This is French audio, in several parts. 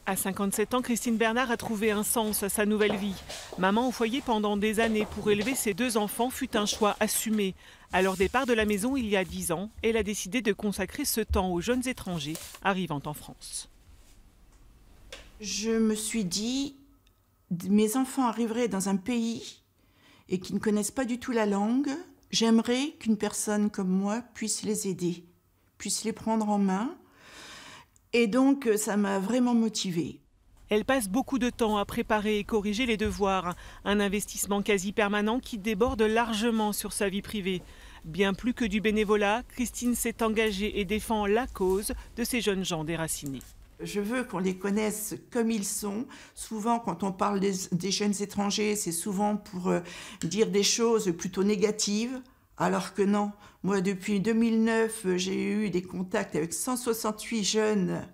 À 57 ans, Christine Bernard a trouvé un sens à sa nouvelle vie. Maman au foyer pendant des années pour élever ses 2 enfants fut un choix assumé. À leur départ de la maison il y a 10 ans, elle a décidé de consacrer ce temps aux jeunes étrangers arrivant en France. Je me suis dit, mes enfants arriveraient dans un pays et qui ne connaissent pas du tout la langue. J'aimerais qu'une personne comme moi puisse les aider, puisse les prendre en main. Et donc, ça m'a vraiment motivée. Elle passe beaucoup de temps à préparer et corriger les devoirs. Un investissement quasi permanent qui déborde largement sur sa vie privée. Bien plus que du bénévolat, Christine s'est engagée et défend la cause de ces jeunes gens déracinés. Je veux qu'on les connaisse comme ils sont. Souvent, quand on parle des jeunes étrangers, c'est souvent pour dire des choses plutôt négatives. Alors que non, moi depuis 2009, j'ai eu des contacts avec 168 jeunes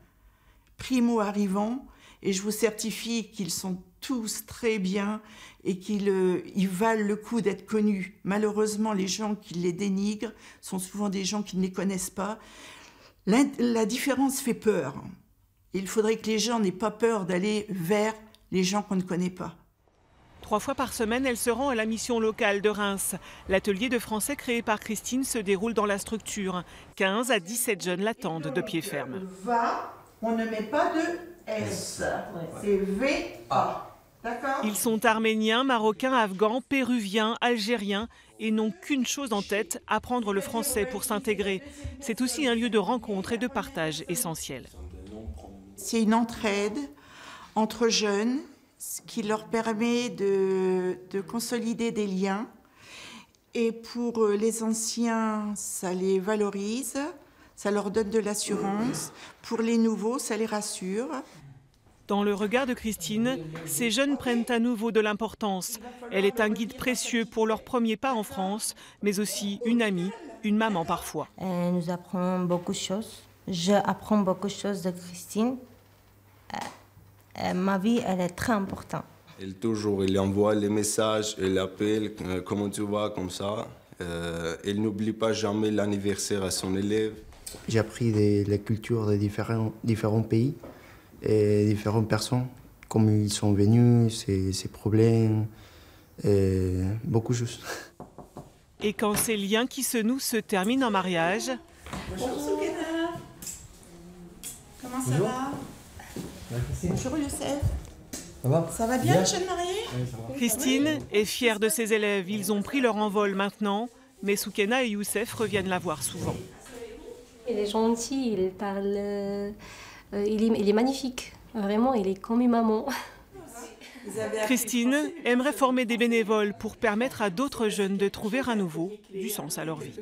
primo-arrivants et je vous certifie qu'ils sont tous très bien et qu'ils valent le coup d'être connus. Malheureusement, les gens qui les dénigrent sont souvent des gens qui ne les connaissent pas. La différence fait peur. Il faudrait que les gens n'aient pas peur d'aller vers les gens qu'on ne connaît pas. 3 fois par semaine, elle se rend à la mission locale de Reims. L'atelier de français créé par Christine se déroule dans la structure. 15 à 17 jeunes l'attendent de pied ferme. Va, on ne met pas de S, c'est V-A. D'accord ? Ils sont arméniens, marocains, afghans, péruviens, algériens et n'ont qu'une chose en tête, apprendre le français pour s'intégrer. C'est aussi un lieu de rencontre et de partage essentiel. C'est une entraide entre jeunes, ce qui leur permet de consolider des liens. Et pour les anciens, ça les valorise, ça leur donne de l'assurance. Pour les nouveaux, ça les rassure. Dans le regard de Christine, ces jeunes prennent à nouveau de l'importance. Elle est un guide précieux pour leur premier pas en France, mais aussi une amie, une maman parfois. Elle nous apprend beaucoup de choses. J'apprends beaucoup de choses de Christine. Ma vie, elle est très importante. Elle envoie les messages, elle appelle, comment tu vas, comme ça. Elle n'oublie pas jamais l'anniversaire à son élève. J'ai appris la culture de différents pays et différentes personnes, comme ils sont venus, ses problèmes, et beaucoup de choses. Et quand ces liens qui se nouent se terminent en mariage... Bonjour Soukena. Comment ça va? Bonjour Youssef. Ça va bien, les jeunes mariés? Christine est fière de ses élèves. Ils ont pris leur envol maintenant, mais Soukena et Youssef reviennent la voir souvent. Il est gentil, il parle, il est magnifique. Vraiment, il est comme une maman. Christine aimerait former des bénévoles pour permettre à d'autres jeunes de trouver à nouveau du sens à leur vie.